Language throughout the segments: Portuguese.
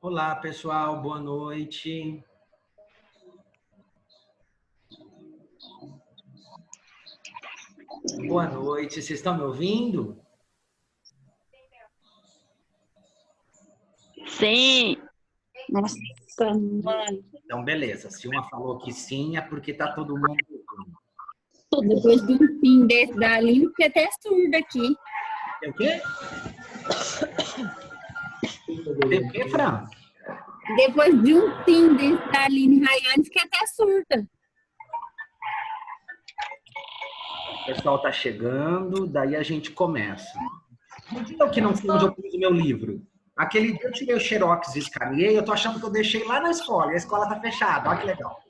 Olá, pessoal, boa noite. Boa noite, vocês estão me ouvindo? Sim. Nossa, mãe. Então, beleza. Se uma falou que sim, é porque tá todo mundo ouvindo. Depois de um fim desse dali, fiquei até surda aqui. Tem o quê? Tem o quê, Fran? Depois de um fim desse dali em Rayane, fiquei até surda. O pessoal tá chegando, daí a gente começa. No dia que não sei onde eu pus o meu livro. Aquele dia eu tirei o xerox e escaneei, eu tô achando que eu deixei lá na escola, e a escola tá fechada, olha que legal.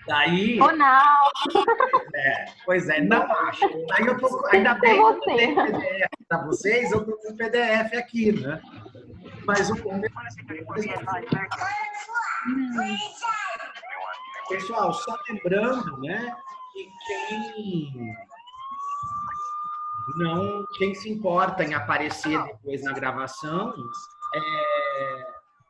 Daí... Oh, não! Pois é, não acho. Aí eu tô, ainda bem que eu tenho PDF para vocês, eu tô com o PDF aqui, né? Mas o meu... Pessoal, só lembrando, né, que quem se importa em aparecer depois na gravação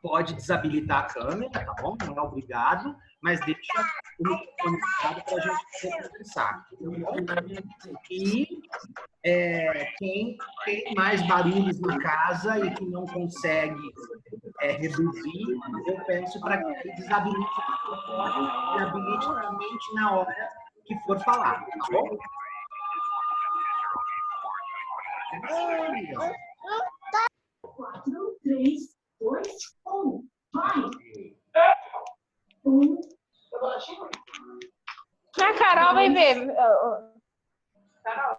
pode desabilitar a câmera, tá bom? Não é obrigado, mas deixa o microfone ligado para a gente poder conversar. E quem tem mais barulhos na casa e que não consegue reduzir, eu peço para que ele desabilite o microfone e habilite somente na hora que for falar, tá bom? Quatro, três, dois, um. Vai! A Carol vai ver. Carol.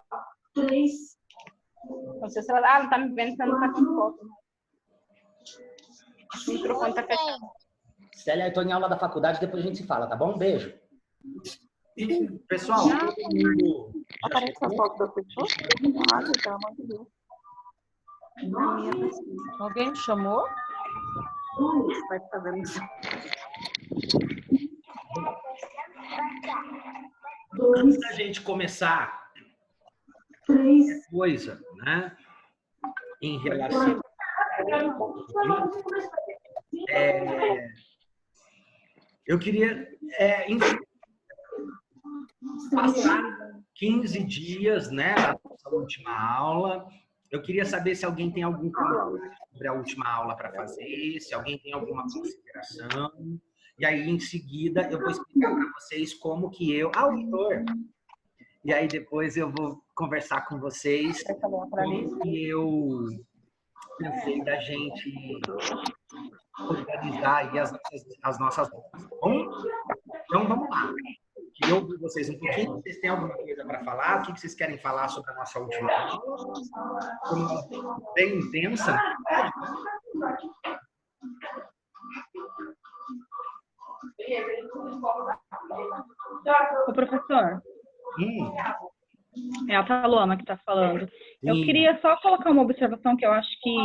Três. Não sei se ela não tá me vendo, senão não tá com foto. O microfone tá fechado. Célia, eu tô em aula da faculdade, depois a gente se fala, tá bom? Um beijo. Pessoal, todo mundo Aparece a foto da pessoa? Ah, pelo amor de Deus. Alguém me chamou? Vai ficar vendo isso. antes da gente começar coisa, né? Em relação eu queria passar 15 dias, né, da nossa última aula. Eu queria saber se alguém tem algum comentário sobre a última aula para fazer, se alguém tem alguma consideração. E aí, em seguida, eu vou explicar para vocês como que eu... Ah, o Heitor! E aí, depois eu vou conversar com vocês como que eu pensei da gente organizar aí as nossas aulas, tá bom? Então, vamos lá. Queria ouvir vocês um pouquinho. Vocês têm alguma coisa para falar? O que vocês querem falar sobre a nossa última aula? Foi uma bem intensa, né? Ô, professor, é a Paloma que está falando. Eu Sim. queria só colocar uma observação que eu acho que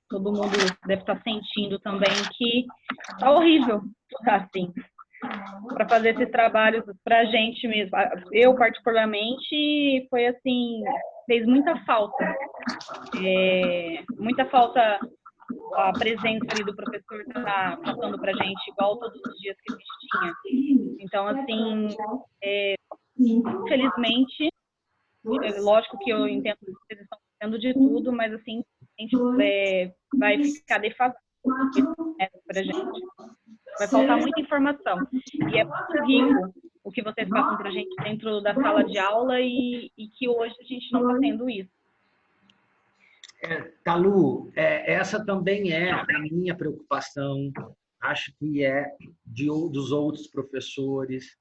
todo mundo deve estar sentindo também, que tá horrível, assim, para fazer esses trabalhos para a gente mesmo. Eu, particularmente, foi assim, fez muita falta. Muita falta a presença ali do professor tá passando para a gente, igual todos os dias que a gente tinha. Então, assim, infelizmente, lógico que eu entendo que vocês estão fazendo de tudo, mas assim, a gente vai ficar defasado para a gente. Vai faltar muita informação. E é muito rico o que vocês passam para a gente dentro da sala de aula e que hoje a gente não está tendo isso. Talu, essa também é a minha preocupação, acho que é dos outros professores,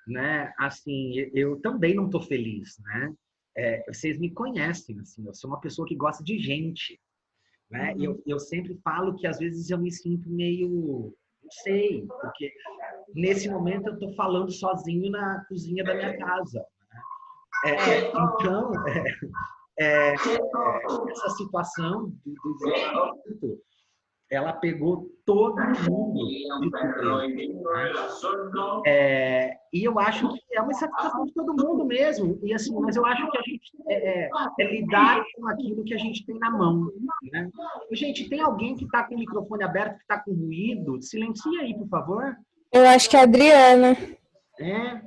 né? Assim, eu também não estou feliz, né? Vocês me conhecem, assim, eu sou uma pessoa que gosta de gente, né? Eu sempre falo que às vezes eu me sinto meio, não sei, porque nesse momento eu estou falando sozinho na cozinha da minha casa, né? Então, essa situação do isolamento ela pegou todo mundo de surpresa, né? E eu acho que é uma insatisfação de todo mundo mesmo. E assim, mas eu acho que a gente é lidar com aquilo que a gente tem na mão, né? Gente, tem alguém que está com o microfone aberto, que está com ruído? Silencia aí, por favor. Eu acho que é a Adriana.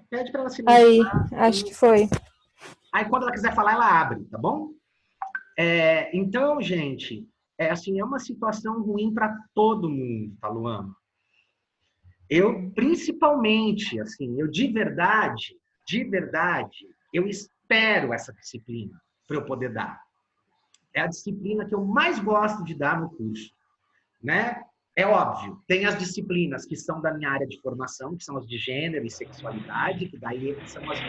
Pede para ela silenciar. Aí, acho que foi. Aí, quando ela quiser falar, ela abre, tá bom? Então, gente, assim, é uma situação ruim para todo mundo, tá, Luana? Eu, principalmente, assim, eu de verdade, eu espero essa disciplina para eu poder dar. É a disciplina que eu mais gosto de dar no curso, né? É óbvio, tem as disciplinas que são da minha área de formação, que são as de gênero e sexualidade, que daí são as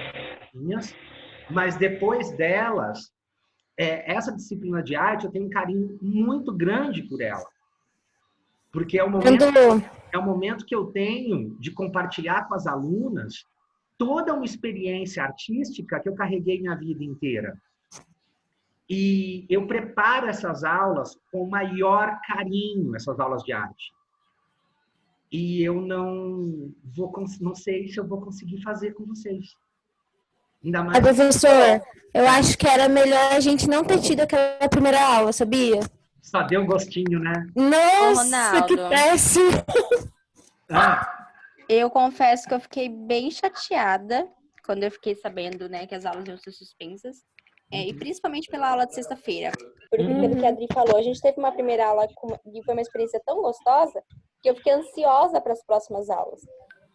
minhas, mas depois delas, essa disciplina de arte, eu tenho um carinho muito grande por ela. Porque é o momento que eu tenho de compartilhar com as alunas toda uma experiência artística que eu carreguei minha vida inteira. E eu preparo essas aulas com o maior carinho, essas aulas de arte. E eu não sei se eu vou conseguir fazer com vocês. Ainda mais... professor, eu acho que era melhor a gente não ter tido aquela primeira aula, sabia? Só deu um gostinho, né? Nossa, que péssimo! Eu confesso que eu fiquei bem chateada quando eu fiquei sabendo, né, que as aulas iam ser suspensas. E principalmente pela aula de sexta-feira. Porque, pelo que a Adri falou, a gente teve uma primeira aula e foi uma experiência tão gostosa que eu fiquei ansiosa para as próximas aulas.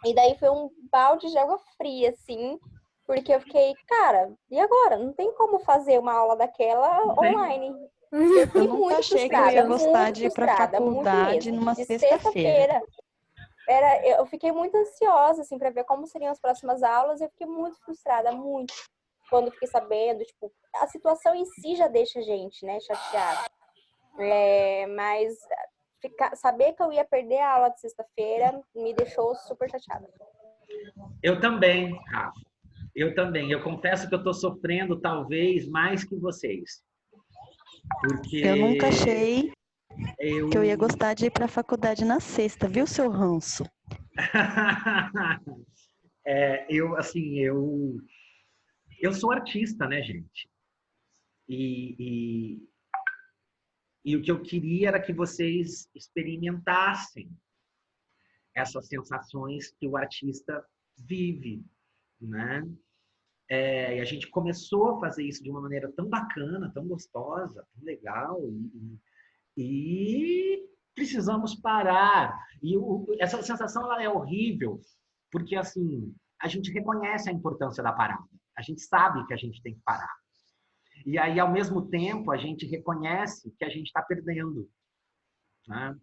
E daí foi um balde de água fria, assim, porque eu fiquei, cara, e agora? Não tem como fazer uma aula daquela online. Eu nunca achei que eu ia gostar de ir para a faculdade numa sexta-feira. Eu fiquei muito ansiosa, assim, para ver como seriam as próximas aulas e eu fiquei muito frustrada, muito. Quando fiquei sabendo, tipo, a situação em si já deixa a gente, né, chateada. Mas saber que eu ia perder a aula de sexta-feira me deixou super chateada. Eu também, Rafa. Eu também. Eu confesso que eu estou sofrendo talvez mais que vocês. Porque eu nunca achei que eu ia gostar de ir para a faculdade na sexta, viu, seu ranço? Eu sou artista, né, gente? E o que eu queria era que vocês experimentassem essas sensações que o artista vive, né? E a gente começou a fazer isso de uma maneira tão bacana, tão gostosa, tão legal, e precisamos parar. E essa sensação ela é horrível, porque assim, a gente reconhece a importância da parada. A gente sabe que a gente tem que parar. E aí, ao mesmo tempo, a gente reconhece que a gente está perdendo, né?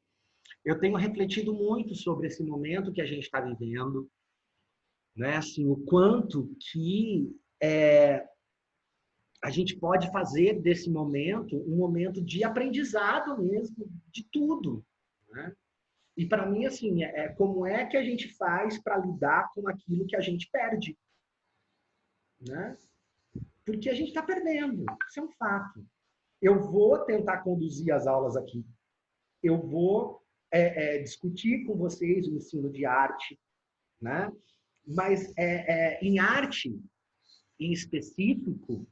Eu tenho refletido muito sobre esse momento que a gente está vivendo, né? Assim, o quanto que a gente pode fazer desse momento um momento de aprendizado mesmo, de tudo, né? E para mim, assim, como é que a gente faz para lidar com aquilo que a gente perde, né? Porque a gente está perdendo, isso é um fato. Eu vou tentar conduzir as aulas aqui, eu vou discutir com vocês o ensino de arte, né? Mas em arte, em específico,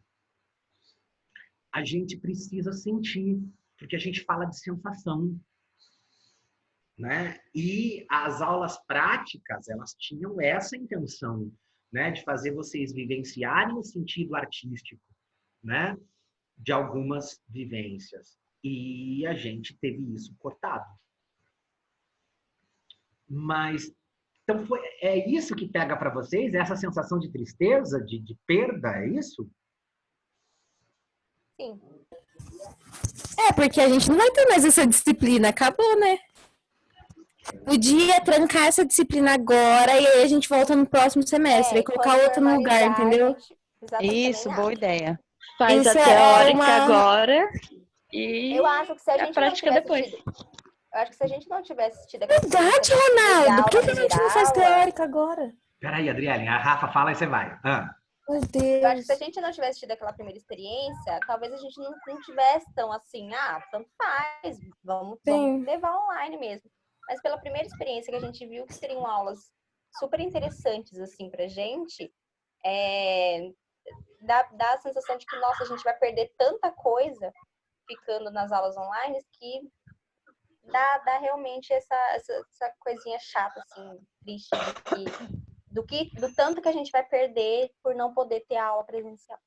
a gente precisa sentir, porque a gente fala de sensação, né? E as aulas práticas, elas tinham essa intenção, né, de fazer vocês vivenciarem o sentido artístico, né, de algumas vivências. E a gente teve isso cortado. Mas, então, é isso que pega para vocês? Essa sensação de tristeza, de perda, é isso? Sim. Porque a gente não vai ter mais essa disciplina, acabou, né? Podia trancar essa disciplina agora e aí a gente volta no próximo semestre e colocar outra no lugar, entendeu? Isso, boa ideia. Faz a teórica agora e eu acho que se a prática depois. Eu acho que se a gente não tivesse tido... Verdade, Ronaldo! Por que a gente não faz teórica agora? Peraí, Adriele, a Rafa fala e você vai. Meu Eu acho que Deus. se a gente não tivesse tido aquela primeira experiência, talvez a gente não tivesse tão assim, tanto faz, vamos Sim. levar online mesmo. Mas pela primeira experiência que a gente viu que seriam aulas super interessantes, assim, pra gente, dá a sensação de que, nossa, a gente vai perder tanta coisa ficando nas aulas online que dá realmente essa coisinha chata, assim, triste, do tanto que a gente vai perder por não poder ter a aula presencial.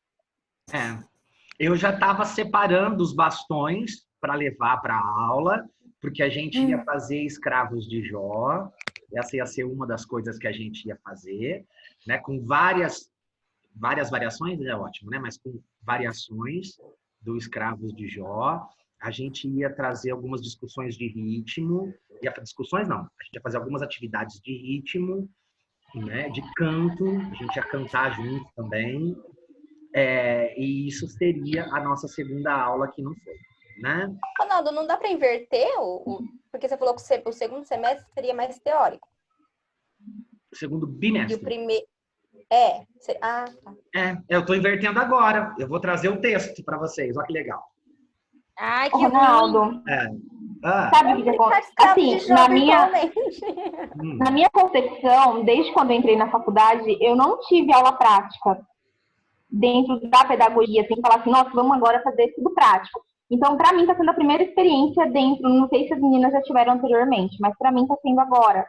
Eu já estava separando os bastões para levar para a aula, porque a gente ia fazer escravos de Jó. Essa ia ser uma das coisas que a gente ia fazer, né? Com várias variações, é ótimo, né? Mas com variações do escravos de Jó. A gente ia trazer algumas discussões de ritmo. Discussões não, a gente ia fazer algumas atividades de ritmo, né? De canto, a gente ia cantar junto também. E isso seria a nossa segunda aula que não foi, né? Ronaldo, não dá para inverter? Porque você falou que o segundo semestre seria mais teórico. Segundo E o bimestre. primeiro... tá. Eu estou invertendo agora. Eu vou trazer o texto para vocês. Olha que legal. Ai, que Ronaldo, Ah, sabe o que acontece? Assim, na minha concepção, desde quando eu entrei na faculdade, eu não tive aula prática dentro da pedagogia, assim, falar assim, nossa, vamos agora fazer tudo prático. Então, para mim, está sendo a primeira experiência dentro, não sei se as meninas já tiveram anteriormente, mas para mim está sendo agora.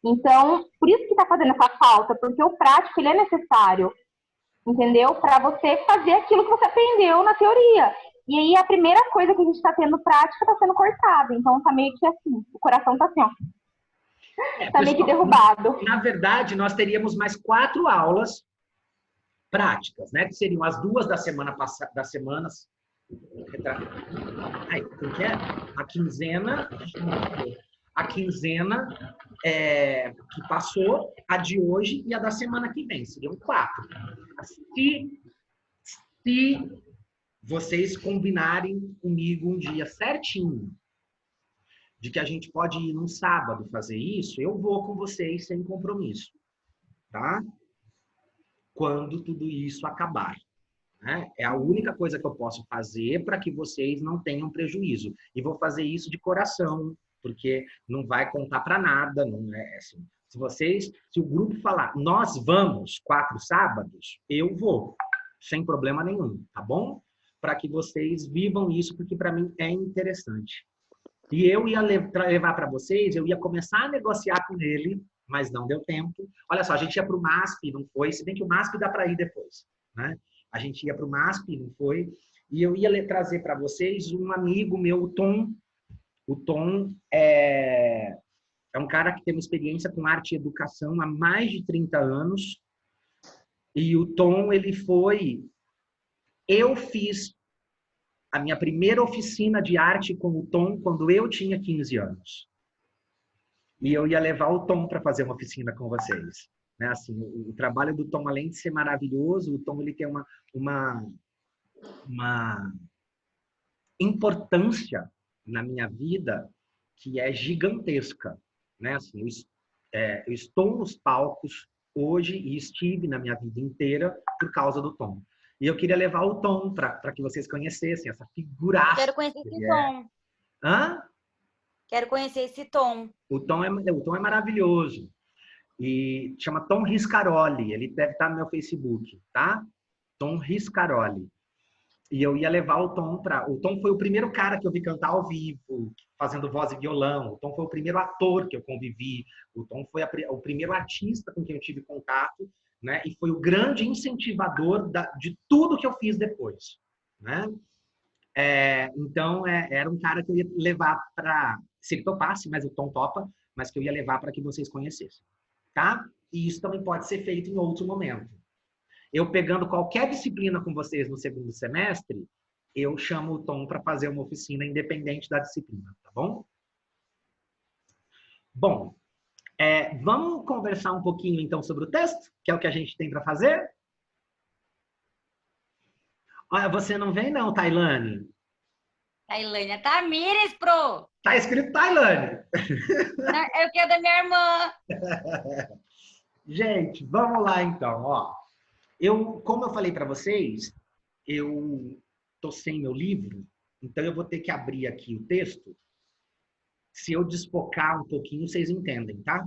Então, por isso que está fazendo essa falta, porque o prático, ele é necessário, entendeu? Para você fazer aquilo que você aprendeu na teoria. E aí, a primeira coisa que a gente está tendo prática está sendo cortada. Então, tá meio que assim, o coração tá assim, ó. Tá meio que derrubado. Na verdade, nós teríamos mais 4 aulas práticas, né? Que seriam as 2 da semana passada, das semanas. Ai, o que é? A quinzena que passou, a de hoje e a da semana que vem. Seriam 4. Se vocês combinarem comigo um dia certinho de que a gente pode ir num sábado fazer isso, eu vou com vocês sem compromisso, tá? Quando tudo isso acabar, né? É a única coisa que eu posso fazer para que vocês não tenham prejuízo. E vou fazer isso de coração, porque não vai contar para nada, não é assim. Se o grupo falar, nós vamos 4 sábados, eu vou, sem problema nenhum, tá bom? Para que vocês vivam isso, porque para mim é interessante. E eu ia levar para vocês, eu ia começar a negociar com ele, mas não deu tempo. Olha só, a gente ia para o MASP, não foi, se bem que o MASP dá para ir depois, né? A gente ia para o MASP, não foi, e eu ia trazer para vocês um amigo meu, o Tom. O Tom é um cara que tem uma experiência com arte e educação há mais de 30 anos. E o Tom, eu fiz a minha primeira oficina de arte com o Tom quando eu tinha 15 anos. E eu ia levar o Tom para fazer uma oficina com vocês. Né? Assim, o trabalho do Tom, além de ser maravilhoso, o Tom ele tem uma importância na minha vida que é gigantesca. Né? Assim, eu estou nos palcos hoje e estive na minha vida inteira por causa do Tom. E eu queria levar o Tom para que vocês conhecessem essa figuraça. Quero conhecer esse Tom. Hã? Quero conhecer esse Tom. O Tom é maravilhoso. E chama Tom Riscaroli. Ele deve estar no meu Facebook, tá? Tom Riscaroli. E eu ia levar o Tom para... O Tom foi o primeiro cara que eu vi cantar ao vivo, fazendo voz e violão. O Tom foi o primeiro ator que eu convivi. O Tom foi o primeiro artista com quem eu tive contato, né? E foi o grande incentivador de tudo que eu fiz depois, né? Então, era um cara que eu ia levar para... Se ele topasse, mas o Tom topa, mas que eu ia levar para que vocês conhecessem, tá? E isso também pode ser feito em outro momento. Eu pegando qualquer disciplina com vocês no segundo semestre, eu chamo o Tom para fazer uma oficina independente da disciplina, tá bom? Bom, vamos conversar um pouquinho então sobre o texto, que é o que a gente tem para fazer? Olha, você não vem não, Tailane. Tailane, Tamires, pro! Tá escrito Tailane. Eu quero da minha irmã. Gente, vamos lá então, ó. Como eu falei para vocês, eu tô sem meu livro, então eu vou ter que abrir aqui o texto. Se eu desfocar um pouquinho, vocês entendem, tá?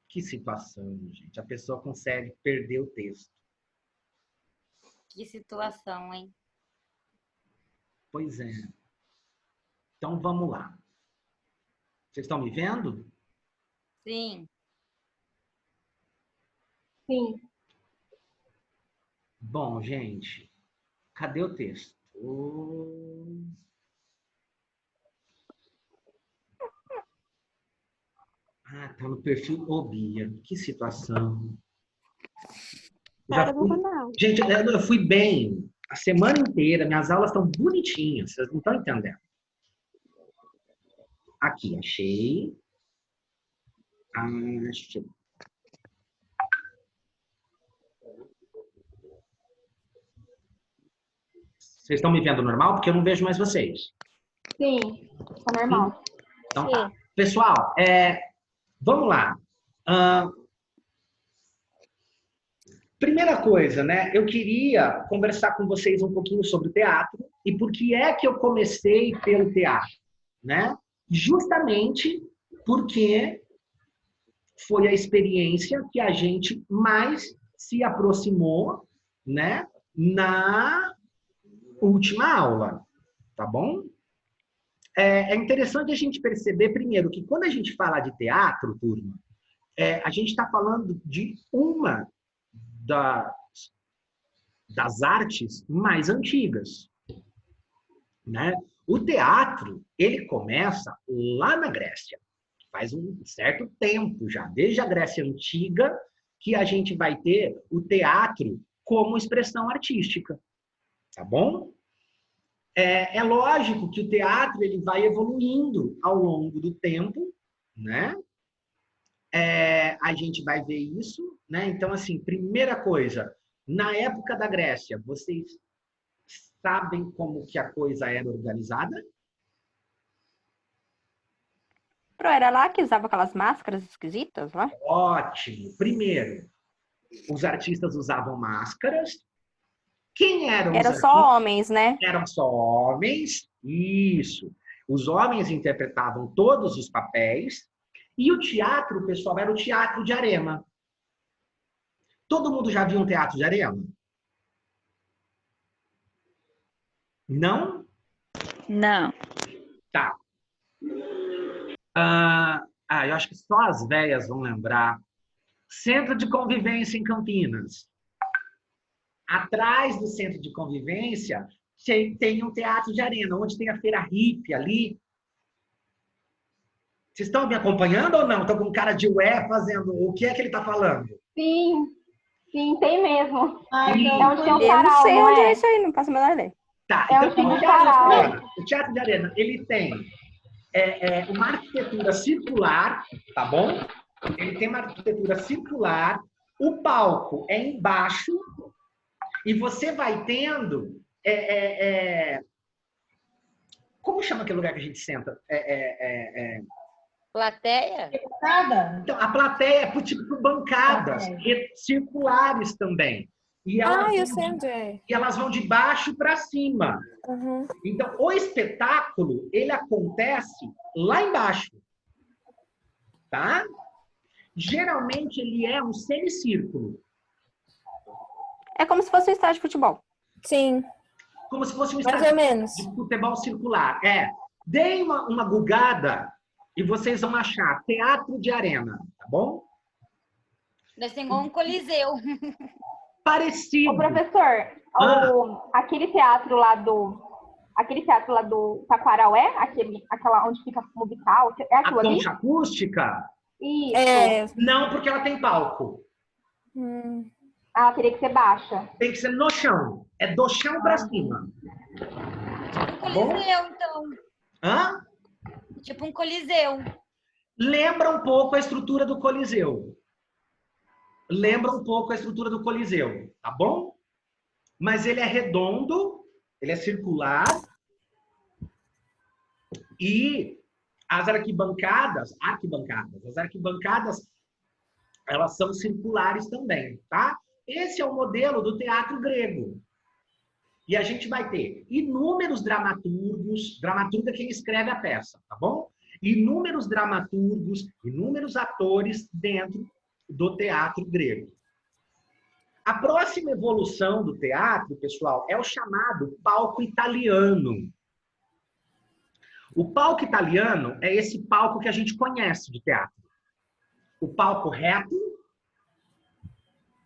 Que situação, gente. A pessoa consegue perder o texto. Que situação, hein? Pois é. Então, vamos lá. Vocês estão me vendo? Sim. Sim. Bom, gente, cadê o texto? Ah, tá no perfil. Ô, Bia, que situação. Gente, eu fui bem a semana inteira, minhas aulas estão bonitinhas, vocês não estão entendendo. Aqui, achei. Achei. Vocês estão me vendo normal? Porque eu não vejo mais vocês. Sim, tá normal. Então tá. Pessoal, vamos lá. Primeira coisa, né? Eu queria conversar com vocês um pouquinho sobre o teatro e por que é que eu comecei pelo teatro, né? Justamente porque foi a experiência que a gente mais se aproximou, né? Na última aula, tá bom? É interessante a gente perceber, primeiro, que quando a gente fala de teatro, turma, a gente está falando de uma das artes mais antigas, né? O teatro, ele começa lá na Grécia, faz um certo tempo já, desde a Grécia Antiga, que a gente vai ter o teatro como expressão artística, tá bom? É lógico que o teatro ele vai evoluindo ao longo do tempo, né? A gente vai ver isso, né? Então, assim, primeira coisa, na época da Grécia, vocês sabem como que a coisa era organizada? Era lá que usava aquelas máscaras esquisitas lá? Ótimo. Primeiro, os artistas usavam máscaras. Quem eram os Era artistas? só homens, né? Eram só homens. Isso. Os homens interpretavam todos os papéis. E o teatro, pessoal, era o teatro de arena. Todo mundo já viu um teatro de arena? Não? Não. Tá. Eu acho que só as velhas vão lembrar. Centro de Convivência em Campinas. Atrás do Centro de Convivência tem um teatro de arena, onde tem a Feira Hippie ali. Vocês estão me acompanhando ou não? Estão com cara de ué fazendo o que é que ele está falando? Sim, sim, tem mesmo. Então, é onde tem o eu sarau, não sei onde é? é isso aí, não faço a menor ideia. Tá, É então o teatro de arena, ele tem uma arquitetura circular, tá bom? Ele tem uma arquitetura circular, o palco é embaixo e você vai tendo... Como chama aquele lugar que a gente senta? Plateia? Então, a plateia é tipo bancadas circulares também. E eu sei onde é. E elas vão de baixo para cima. Uhum. Então, o espetáculo, ele acontece lá embaixo. Tá? Geralmente, ele é um semicírculo. É como se fosse um estádio de futebol. Sim. Como se fosse um Mais estádio ou menos. de futebol circular. Deem uma gugada e vocês vão achar teatro de arena, tá bom? Nós temos um coliseu. Parecido. Ô, professor, aquele teatro lá do Taquaraué, aquela onde fica musical, é A aquilo ali? concha acústica? Isso. Não, porque ela tem palco. Teria que ser baixa. Tem que ser no chão. É do chão para cima. Um coliseu, então. Hã? Tipo um coliseu. Lembra um pouco a estrutura do Coliseu. Tá bom? Mas ele é redondo, ele é circular. E as arquibancadas, elas são circulares também, tá? Esse é o modelo do teatro grego. E a gente vai ter inúmeros dramaturgos, dramaturgo é quem escreve a peça, tá bom? Inúmeros dramaturgos, inúmeros atores dentro do teatro grego. A próxima evolução do teatro, pessoal, é o chamado palco italiano. O palco italiano é esse palco que a gente conhece de teatro. O palco reto,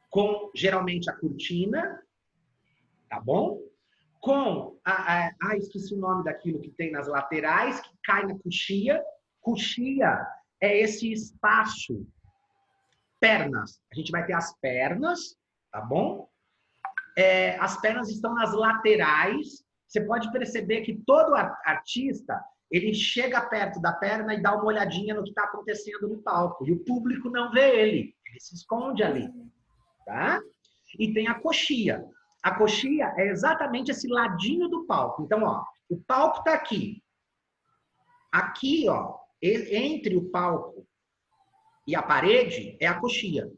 com geralmente a cortina, tá bom? Com esqueci o nome daquilo que tem nas laterais, que cai na coxia. Coxia é esse espaço. Pernas. A gente vai ter as pernas, tá bom? As pernas estão nas laterais. Você pode perceber que todo artista, ele chega perto da perna e dá uma olhadinha no que está acontecendo no palco. E o público não vê ele. Ele se esconde ali, tá? E tem a coxia. A coxia é exatamente esse ladinho do palco. Então, ó, o palco está aqui. Aqui, ó, entre o palco e a parede é a coxia.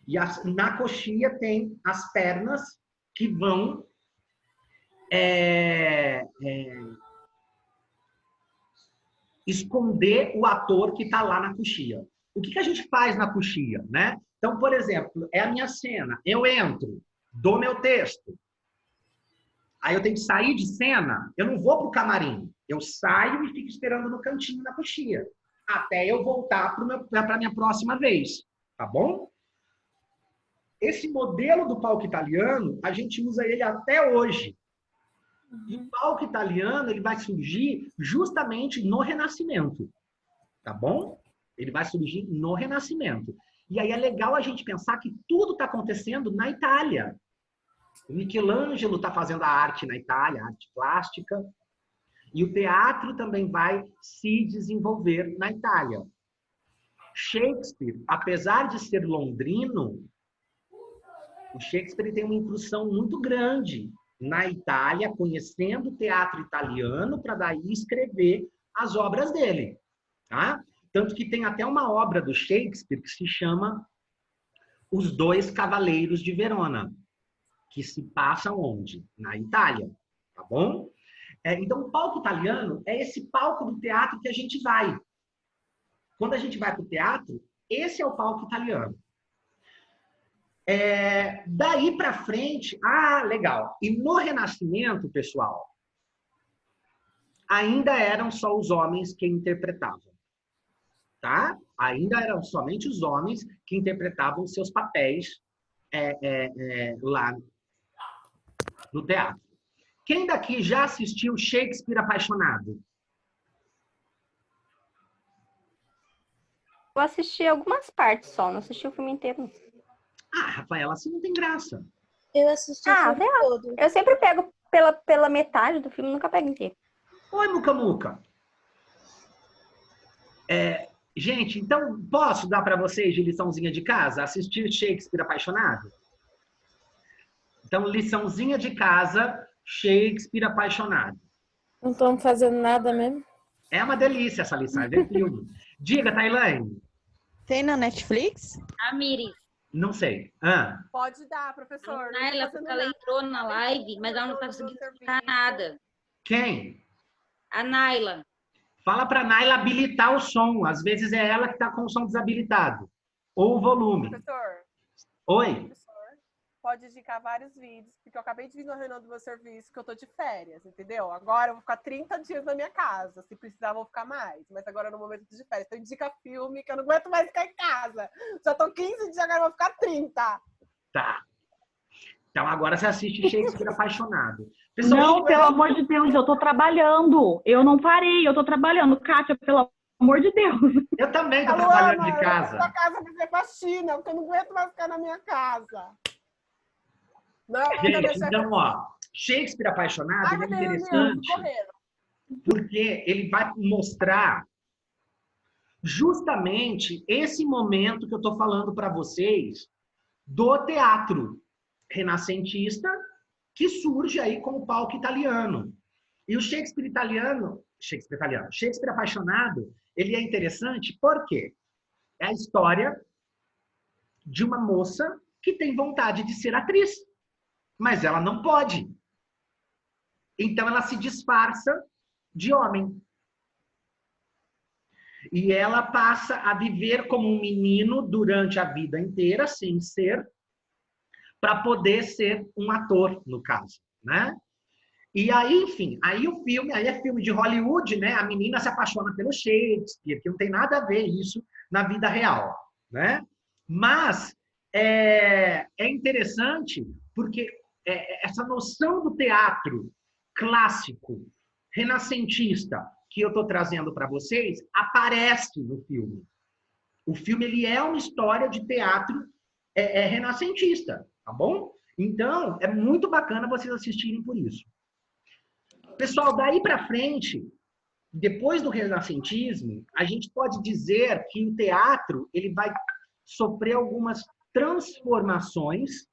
E na coxia tem as pernas que vão esconder o ator que está lá na coxia. O que a gente faz na coxia, né? Então, por exemplo, é a minha cena. Eu entro, dou meu texto. Aí eu tenho que sair de cena, eu não vou para o camarim. Eu saio e fico esperando no cantinho da coxia. Até eu voltar para a minha próxima vez. Tá bom? Esse modelo do palco italiano, a gente usa ele até hoje. E o palco italiano, ele vai surgir justamente no Renascimento. Tá bom? Ele vai surgir no Renascimento. E aí é legal a gente pensar que tudo está acontecendo na Itália. O Michelangelo está fazendo a arte na Itália, a arte plástica. E o teatro também vai se desenvolver na Itália. Shakespeare, apesar de ser londrino, o Shakespeare tem uma incursão muito grande na Itália, conhecendo o teatro italiano, para daí escrever as obras dele. Tá? Tanto que tem até uma obra do Shakespeare que se chama Os Dois Cavaleiros de Verona, que se passa onde? Na Itália. Tá bom? Então, o palco italiano é esse palco do teatro que a gente vai. Quando a gente vai para o teatro, esse é o palco italiano. Daí para frente, legal. E no Renascimento, pessoal, ainda eram só os homens que interpretavam. Tá? Ainda eram somente os homens que interpretavam seus papéis lá no teatro. Quem daqui já assistiu Shakespeare Apaixonado? Eu assisti algumas partes só, não assisti o filme inteiro. Rafaela, assim não tem graça. Eu assisti o filme todo. Eu sempre pego pela metade do filme, nunca pego inteiro. Oi, Muca Muca. Gente, então posso dar para vocês de liçãozinha de casa? Assistir Shakespeare Apaixonado? Então, liçãozinha de casa, Shakespeare Apaixonado. Não estamos fazendo nada mesmo. É uma delícia essa lição, é ver filme. Diga, Tailane. Tem na Netflix? A Miri. Não sei. Pode dar, professor. A Naila, porque ela entrou na live, mas ela não está conseguindo explicar nada. Quem? A Naila. Fala para a Naila habilitar o som. Às vezes é ela que está com o som desabilitado. Ou o volume. Professor. Oi. Professor, pode indicar vários vídeos, porque eu acabei de vir no reunião do meu serviço, que eu tô de férias, entendeu? Agora eu vou ficar 30 dias na minha casa. Se precisar, eu vou ficar mais. Mas agora no momento de férias. Então indica filme, que eu não aguento mais ficar em casa. Já tô 15 dias, agora eu vou ficar 30. Tá. Então agora você assiste Shakespeare Apaixonado. Pessoal, não, pelo amor de Deus, eu tô trabalhando. Eu não parei, eu tô trabalhando. Kátia, pelo amor de Deus. Eu também tô trabalhando de casa. Eu tô na casa fazer faxina, porque eu não aguento mais ficar na minha casa. Não, gente, então, ó, Shakespeare Apaixonado é interessante porque ele vai mostrar justamente esse momento que eu tô falando para vocês do teatro renascentista que surge aí com o palco italiano. E o Shakespeare Apaixonado, ele é interessante porque é a história de uma moça que tem vontade de ser atriz, mas ela não pode. Então ela se disfarça de homem. E ela passa a viver como um menino durante a vida inteira, sem ser, para poder ser um ator, no caso, né? E aí, enfim, aí o filme, aí é filme de Hollywood, né? A menina se apaixona pelo Shakespeare, que não tem nada a ver isso na vida real, né? Mas é interessante porque essa noção do teatro clássico, renascentista, que eu estou trazendo para vocês, aparece no filme. O filme ele é uma história de teatro renascentista, tá bom? Então, é muito bacana vocês assistirem por isso. Pessoal, daí para frente, depois do renascentismo, a gente pode dizer que o teatro ele vai sofrer algumas transformações,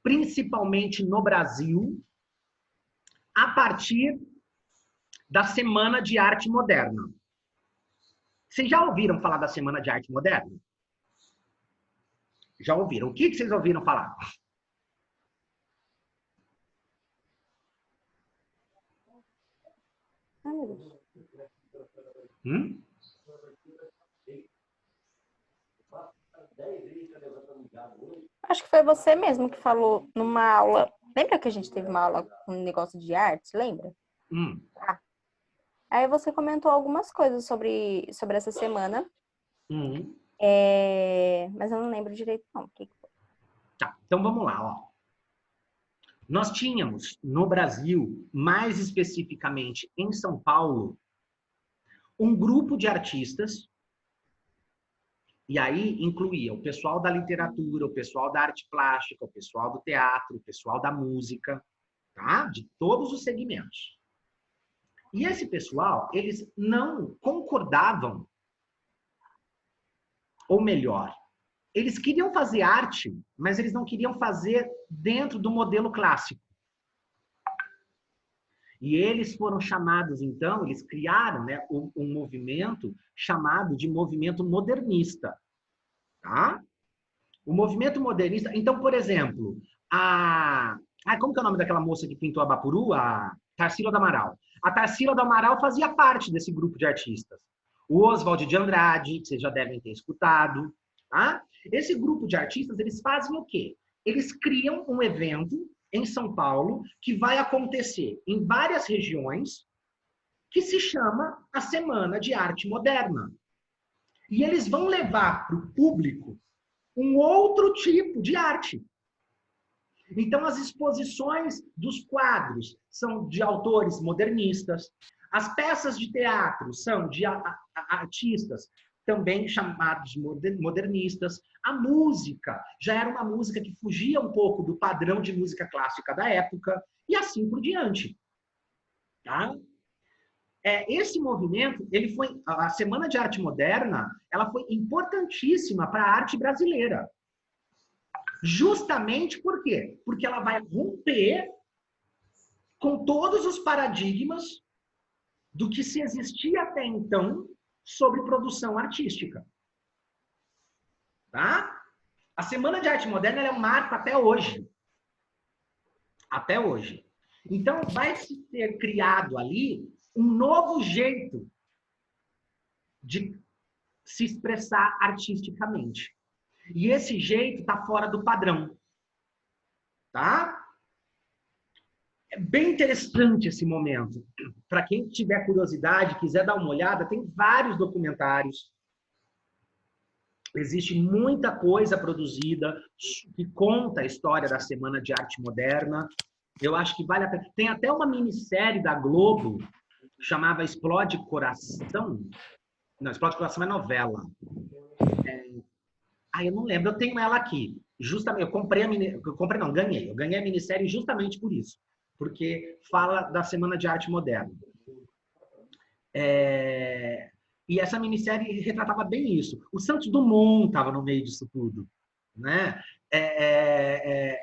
principalmente no Brasil, a partir da Semana de Arte Moderna. Vocês já ouviram falar da Semana de Arte Moderna? Já ouviram? O que vocês ouviram falar? Acho que foi você mesmo que falou numa aula. Lembra que a gente teve uma aula com um negócio de artes? Lembra? Ah. Aí você comentou algumas coisas sobre essa semana. Mas eu não lembro direito, não. O que foi? Tá, então vamos lá, ó. Nós tínhamos no Brasil, mais especificamente em São Paulo, um grupo de artistas, e aí incluía o pessoal da literatura, o pessoal da arte plástica, o pessoal do teatro, o pessoal da música, tá? De todos os segmentos. E esse pessoal, eles não concordavam, ou melhor, eles queriam fazer arte, mas eles não queriam fazer dentro do modelo clássico. E eles foram chamados, então, eles criaram, né, um movimento chamado de movimento modernista. Tá? O movimento modernista... Então, por exemplo, como que é o nome daquela moça que pintou a Bapuru? A Tarsila do Amaral. A Tarsila do Amaral fazia parte desse grupo de artistas. O Oswald de Andrade, que vocês já devem ter escutado. Tá? Esse grupo de artistas, eles fazem o quê? Eles criam um evento em São Paulo, que vai acontecer em várias regiões, que se chama a Semana de Arte Moderna. E eles vão levar para o público um outro tipo de arte. Então, as exposições dos quadros são de autores modernistas, as peças de teatro são de artistas também chamados de modernistas. A música já era uma música que fugia um pouco do padrão de música clássica da época, e assim por diante. Tá? Esse movimento, a Semana de Arte Moderna, ela foi importantíssima para a arte brasileira. Justamente por quê? Porque ela vai romper com todos os paradigmas do que se existia até então sobre produção artística. Tá? A Semana de Arte Moderna ela é um marco até hoje. Até hoje. Então, vai se ter criado ali um novo jeito de se expressar artisticamente. E esse jeito está fora do padrão. Tá? É bem interessante esse momento. Para quem tiver curiosidade, quiser dar uma olhada, tem vários documentários. Existe muita coisa produzida que conta a história da Semana de Arte Moderna. Eu acho que vale a pena. Tem até uma minissérie da Globo, chamava Explode Coração. Não, Explode Coração é novela. Eu não lembro, eu tenho ela aqui. Justamente, ganhei. Eu ganhei a minissérie justamente por isso. Porque fala da Semana de Arte Moderna. E essa minissérie retratava bem isso. O Santos Dumont estava no meio disso tudo. Né?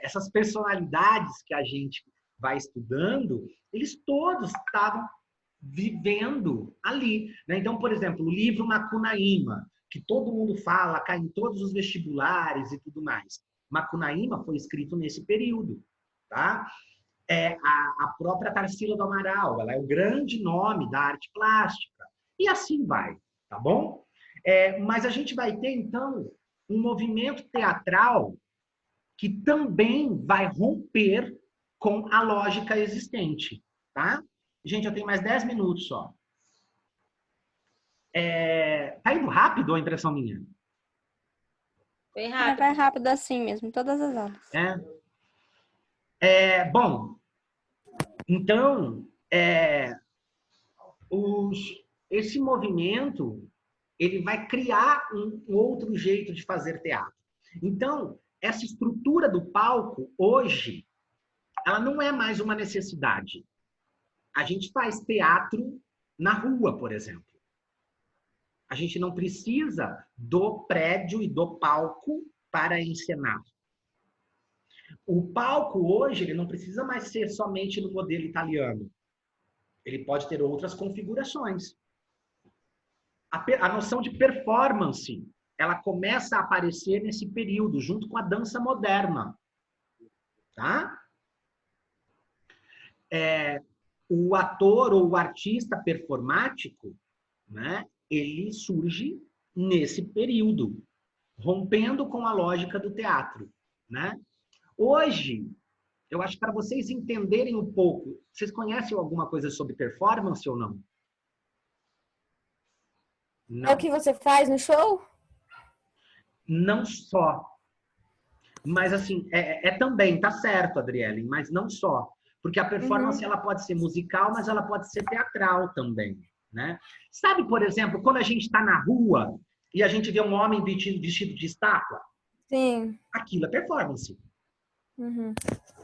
Essas personalidades que a gente vai estudando, eles todos estavam vivendo ali. Né? Então, por exemplo, o livro Macunaíma, que todo mundo fala, cai em todos os vestibulares e tudo mais. Macunaíma foi escrito nesse período, tá? A própria Tarsila do Amaral, ela é o grande nome da arte plástica. E assim vai, tá bom? Mas a gente vai ter, então, um movimento teatral que também vai romper com a lógica existente, tá? Gente, eu tenho mais 10 minutos só. Tá indo rápido ou é impressão minha? Bem rápido. Vai rápido assim mesmo, todas as aulas. Bom, então, esse movimento, ele vai criar um outro jeito de fazer teatro. Então, essa estrutura do palco, hoje, ela não é mais uma necessidade. A gente faz teatro na rua, por exemplo. A gente não precisa do prédio e do palco para encenar. O palco hoje, ele não precisa mais ser somente no modelo italiano. Ele pode ter outras configurações. A noção de performance, ela começa a aparecer nesse período, junto com a dança moderna. Tá? O ator ou o artista performático, né, ele surge nesse período, rompendo com a lógica do teatro, né? Hoje, eu acho que para vocês entenderem um pouco, vocês conhecem alguma coisa sobre performance ou não? Não. É o que você faz no show? Não só. Mas assim, também, tá certo, Adriele, mas não só. Porque a performance, ela pode ser musical, mas ela pode ser teatral também, né? Sabe, por exemplo, quando a gente está na rua e a gente vê um homem vestido de estátua? Sim. Aquilo é performance.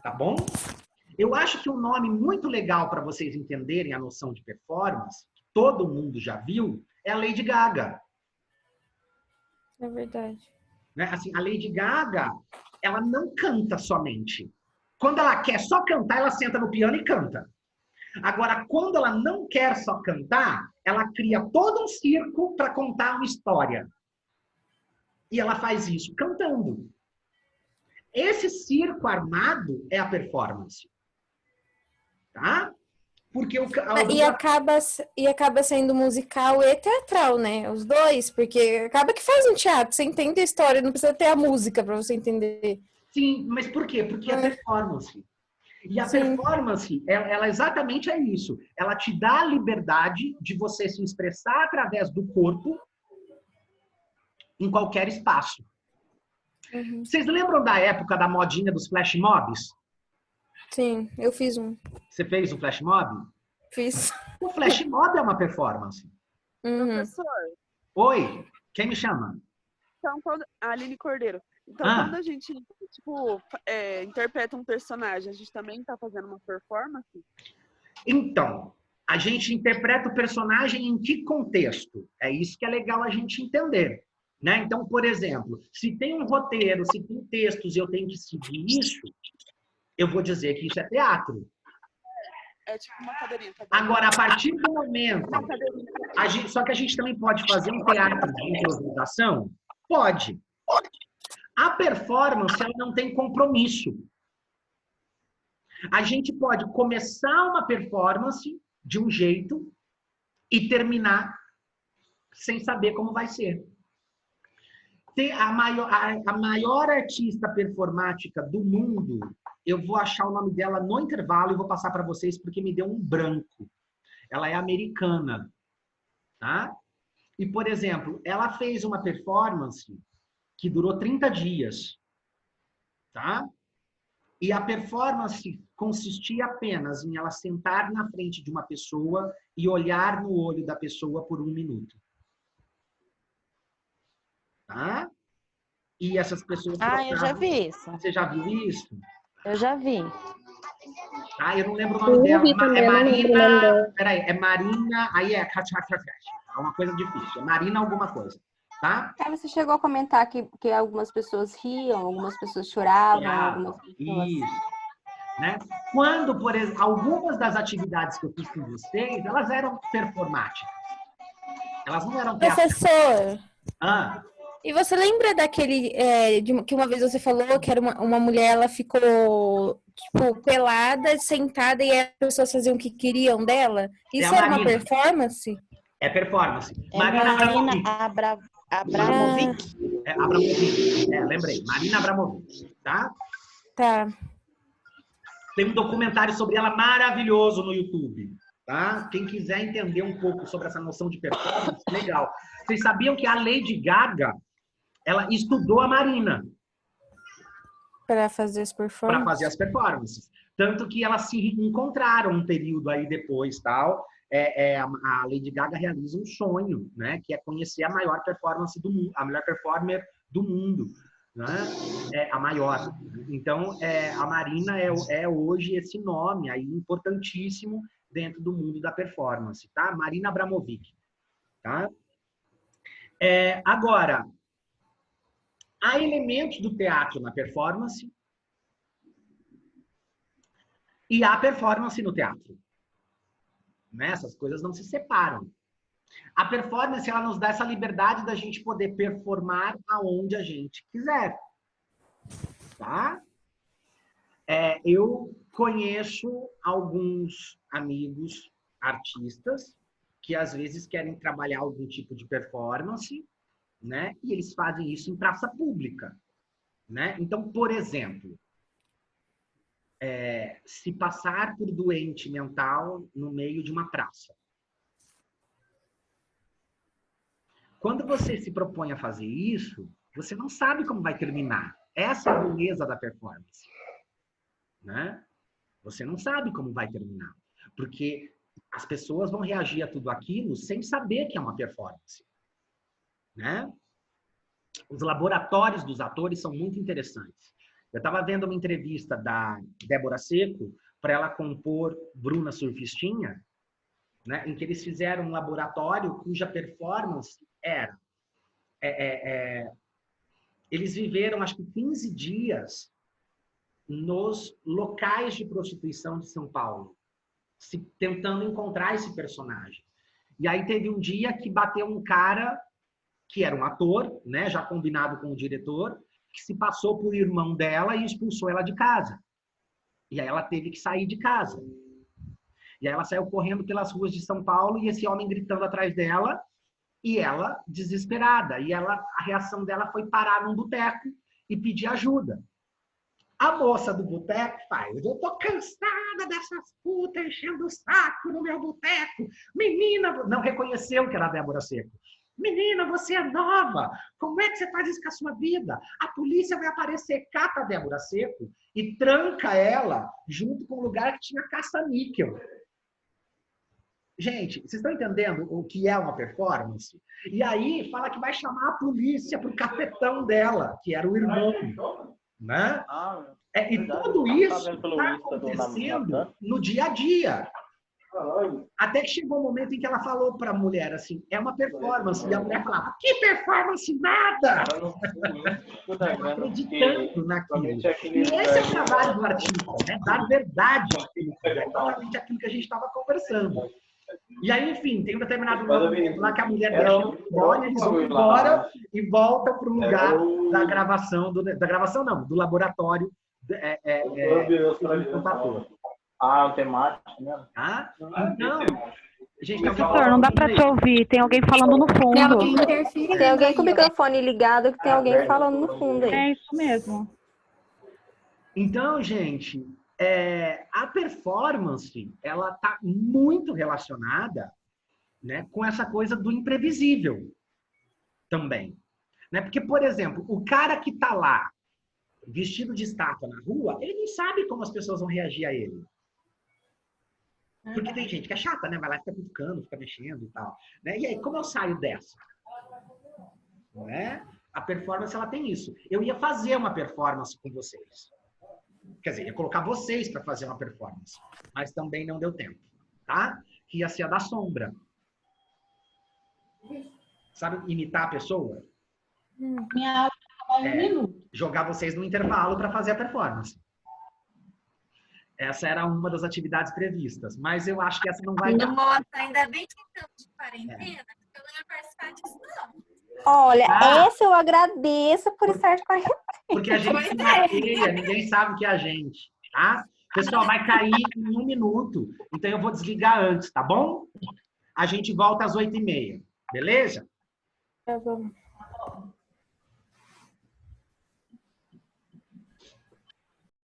Tá bom? Eu acho que um nome muito legal para vocês entenderem a noção de performance, que todo mundo já viu, é a Lady Gaga. É verdade. Né? Assim, a Lady Gaga, ela não canta somente. Quando ela quer só cantar, ela senta no piano e canta. Agora, quando ela não quer só cantar, ela cria todo um circo para contar uma história. E ela faz isso cantando. Esse circo armado é a performance. Tá? Porque E acaba sendo musical e teatral, né? Os dois, porque acaba que faz um teatro, você entende a história, não precisa ter a música para você entender. Sim, mas por quê? Porque é performance. E a performance, ela exatamente é isso. Ela te dá a liberdade de você se expressar através do corpo em qualquer espaço. Vocês lembram da época da modinha dos flash mobs? Sim, eu fiz um. Você fez um flash mob? Fiz. O flash mob é uma performance. Professor. Oi, quem me chama? Então, a Aline Cordeiro. Então, quando a gente, interpreta um personagem, a gente também está fazendo uma performance? Então, a gente interpreta o personagem em que contexto? É isso que é legal a gente entender. Né? Então, por exemplo, se tem um roteiro, se tem textos e eu tenho que seguir isso, eu vou dizer que isso é teatro. É tipo uma cadeirinha. Agora, a partir do momento... só que a gente também pode fazer um teatro de improvisação? Pode. A performance, ela não tem compromisso. A gente pode começar uma performance de um jeito e terminar sem saber como vai ser. A maior artista performática do mundo, eu vou achar o nome dela no intervalo e vou passar para vocês porque me deu um branco. Ela é americana, tá? E, por exemplo, ela fez uma performance que durou 30 dias, tá? E a performance consistia apenas em ela sentar na frente de uma pessoa e olhar no olho da pessoa por 1 minuto. Tá? E essas pessoas... eu já vi isso. Você já viu isso? Eu já vi. Eu não lembro o nome dela. É Marina... Peraí, é Marina... Aí é uma coisa difícil. É Marina alguma coisa. Tá? Você chegou a comentar que algumas pessoas riam, algumas pessoas choravam, algumas pessoas... Isso. Né? Quando, por exemplo, algumas das atividades que eu fiz com vocês, elas eram performáticas. Elas não eram teatrais. Professor... Ah, E você lembra daquele que uma vez você falou que era uma mulher, ela ficou tipo pelada, sentada e as pessoas faziam o que queriam dela? Isso era uma Marina. performance? É performance. É Marina Marina Abramovic. Abramovic. Lembrei. Marina Abramovic, tá? Tá. Tem um documentário sobre ela maravilhoso no YouTube, tá? Quem quiser entender um pouco sobre essa noção de performance, legal. Vocês sabiam que a Lady Gaga, ela estudou a Marina Para fazer as performances? Para fazer as performances. Tanto que elas se encontraram um período aí depois, tal. A Lady Gaga realiza um sonho, né? Que é conhecer a maior performance do mundo, a melhor performer do mundo, né? A maior. Então, a Marina é hoje esse nome aí importantíssimo dentro do mundo da performance, tá? Marina Abramovic, tá? Agora, há elementos do teatro na performance e há performance no teatro. Né? Essas coisas não se separam. A performance, ela nos dá essa liberdade da gente poder performar aonde a gente quiser. Tá? Eu conheço alguns amigos artistas que às vezes querem trabalhar algum tipo de performance, né? E eles fazem isso em praça pública, né? Então, por exemplo, se passar por doente mental no meio de uma praça. Quando você se propõe a fazer isso, você não sabe como vai terminar. Essa é a beleza da performance, né? Você não sabe como vai terminar, porque as pessoas vão reagir a tudo aquilo sem saber que é uma performance, né? Os laboratórios dos atores são muito interessantes. Eu estava vendo uma entrevista da Débora Seco para ela compor Bruna Surfistinha, né, em que eles fizeram um laboratório cuja performance era... eles viveram, acho que 15 dias nos locais de prostituição de São Paulo, tentando encontrar esse personagem. E aí teve um dia que bateu um cara que era um ator, né, já combinado com o diretor, que se passou por irmão dela e expulsou ela de casa. E aí ela teve que sair de casa. E aí ela saiu correndo pelas ruas de São Paulo e esse homem gritando atrás dela e ela desesperada. E a reação dela foi parar num boteco e pedir ajuda. A moça do boteco faz: eu tô cansada dessas putas enchendo o saco no meu boteco. Menina, não reconheceu que era a Débora Seco. Menina, você é nova. Como é que você faz isso com a sua vida? A polícia vai aparecer, cata a Débora Seco e tranca ela junto com o lugar que tinha caça-níquel. Gente, vocês estão entendendo o que é uma performance? E aí fala que vai chamar a polícia pro cafetão dela, que era o irmão. Né? E tudo isso está acontecendo no dia a dia. Até que chegou um momento em que ela falou para a mulher assim, é uma performance. E a mulher falava, que performance nada! Acreditando naquilo. E esse é o trabalho do artista, né? Dar verdade àquilo, exatamente aquilo que a gente estava conversando. E aí, enfim, tem um determinado momento lá que a mulher deixa embora, eles vão embora e voltam para o lugar da gravação, do laboratório do ator. Ah, temática, né? Ah? Então, gente, professor, não dá para te ouvir. Tem alguém falando no fundo. Tem alguém com o microfone ligado que tem alguém falando no fundo aí. É isso mesmo. Então, gente, a performance, ela está muito relacionada, né, com essa coisa do imprevisível também. Né? Porque, por exemplo, o cara que está lá, vestido de estátua na rua, ele não sabe como as pessoas vão reagir a ele. Porque tem gente que é chata, né? Vai lá e fica cutucando, fica mexendo e tal. Né? E aí, como eu saio dessa? Não é? A performance, ela tem isso. Eu ia fazer uma performance com vocês. Quer dizer, ia colocar vocês para fazer uma performance. Mas também não deu tempo. Tá? Que ia ser a da sombra. Sabe imitar a pessoa? Minha aula vai 1 minuto. Jogar vocês no intervalo para fazer a performance. Essa era uma das atividades previstas, mas eu acho que essa não vai dar. Nossa, ainda bem que estamos de quarentena, porque eu não ia participar disso, não. Olha, Ah. essa eu agradeço por estar de quarentena. Porque a gente se maqueia, ninguém sabe que é a gente, tá? Pessoal, vai cair em 1 minuto, então eu vou desligar antes, tá bom? A gente volta às 8h30, beleza? Tá bom.